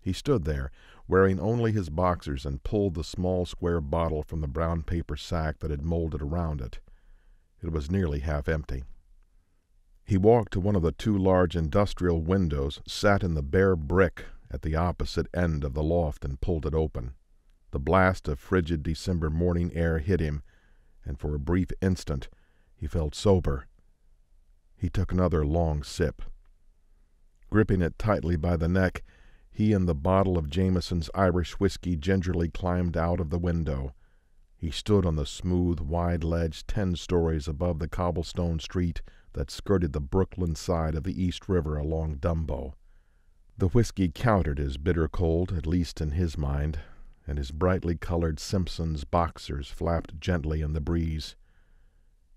He stood there, wearing only his boxers, and pulled the small square bottle from the brown paper sack that had molded around it. It was nearly half empty. He walked to one of the two large industrial windows, sat in the bare brick at the opposite end of the loft, and pulled it open. The blast of frigid December morning air hit him, and for a brief instant he felt sober. He took another long sip. Gripping it tightly by the neck, he and the bottle of Jameson's Irish whiskey gingerly climbed out of the window. He stood on the smooth, wide ledge 10 stories above the cobblestone street that skirted the Brooklyn side of the East River along Dumbo. The whiskey countered his bitter cold, at least in his mind, and his brightly colored Simpson's boxers flapped gently in the breeze.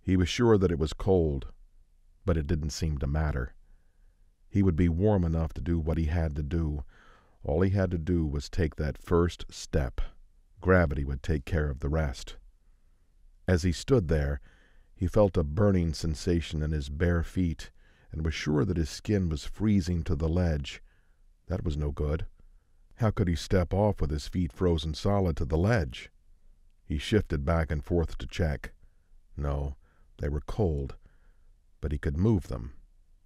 He was sure that it was cold, but it didn't seem to matter. He would be warm enough to do what he had to do. All he had to do was take that first step. Gravity would take care of the rest. As he stood there, he felt a burning sensation in his bare feet, and was sure that his skin was freezing to the ledge. That was no good. How could he step off with his feet frozen solid to the ledge? He shifted back and forth to check. No, they were cold, but he could move them.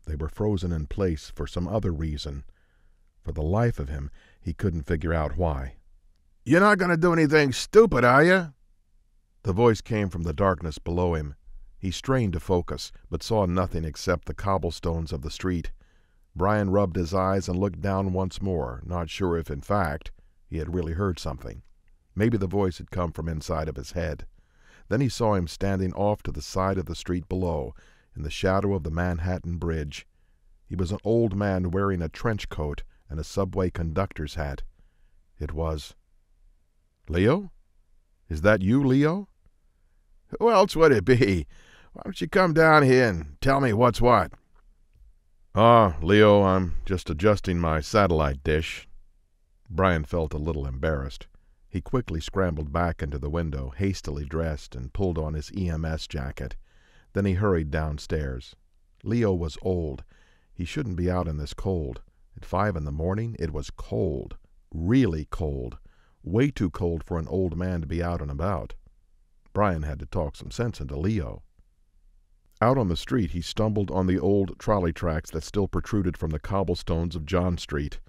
They were frozen in place for some other reason. For the life of him, he couldn't figure out why. "You're not going to do anything stupid, are you?" The voice came from the darkness below him. He strained to focus, but saw nothing except the cobblestones of the street. Brian rubbed his eyes and looked down once more, not sure if, in fact, he had really heard something. Maybe the voice had come from inside of his head. Then he saw him standing off to the side of the street below, in the shadow of the Manhattan Bridge. He was an old man wearing a trench coat and a subway conductor's hat. It was... "Leo? Is that you, Leo?" "Who else would it be? Why don't you come down here and tell me what's what?" Leo, I'm just adjusting my satellite dish." Brian felt a little embarrassed. He quickly scrambled back into the window, hastily dressed, and pulled on his EMS jacket. Then he hurried downstairs. Leo was old. He shouldn't be out in this cold. At 5 a.m, it was cold. Really cold. Way too cold for an old man to be out and about. Brian had to talk some sense into Leo. Out on the street, he stumbled on the old trolley tracks that still protruded from the cobblestones of John Street.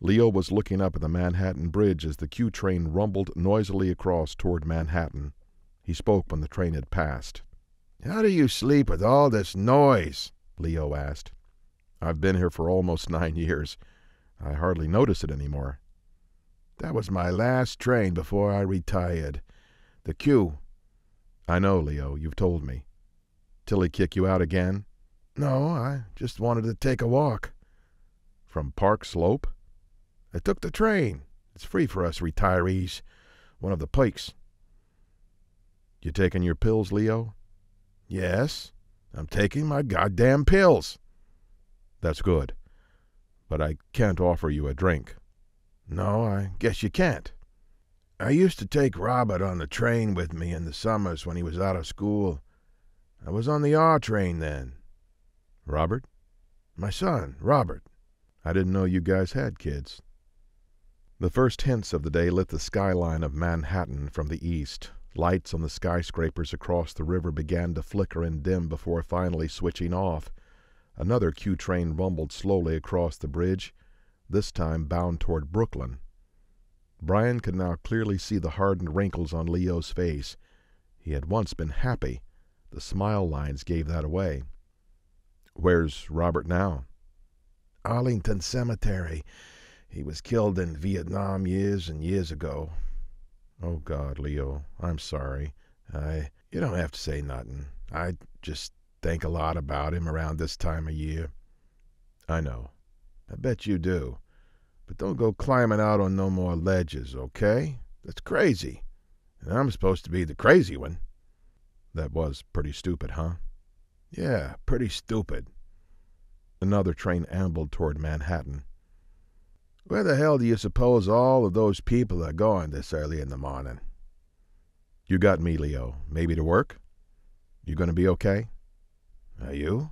Leo was looking up at the Manhattan Bridge as the Q train rumbled noisily across toward Manhattan. He spoke when the train had passed. "How do you sleep with all this noise?" Leo asked. "I've been here for almost 9 years. I hardly notice it anymore." "That was my last train before I retired. The Q." "I know, Leo. You've told me. Till he kick you out again?" "No, I just wanted to take a walk." "From Park Slope?" "I took the train. It's free for us retirees. One of the pikes." "You taking your pills, Leo?" "Yes, I'm taking my goddamn pills." "That's good. But I can't offer you a drink." "No, I guess you can't. I used to take Robert on the train with me in the summers when he was out of school. I was on the R train then." "Robert?" "My son, Robert." "I didn't know you guys had kids." The first hints of the day lit the skyline of Manhattan from the east. Lights on the skyscrapers across the river began to flicker and dim before finally switching off. Another Q train rumbled slowly across the bridge, this time bound toward Brooklyn. Brian could now clearly see the hardened wrinkles on Leo's face. He had once been happy. The smile lines gave that away. "Where's Robert now?" "Arlington Cemetery. He was killed in Vietnam years and years ago." "Oh, God, Leo, I'm sorry. You don't have to say nothing. I just think a lot about him around this time of year." "I know." "I bet you do. But don't go climbing out on no more ledges, okay? That's crazy. And I'm supposed to be the crazy one." "That was pretty stupid, huh?" "Yeah, pretty stupid." Another train ambled toward Manhattan. "Where the hell do you suppose all of those people are going this early in the morning?" "You got me, Leo. Maybe to work? You gonna be okay?" "Are you?"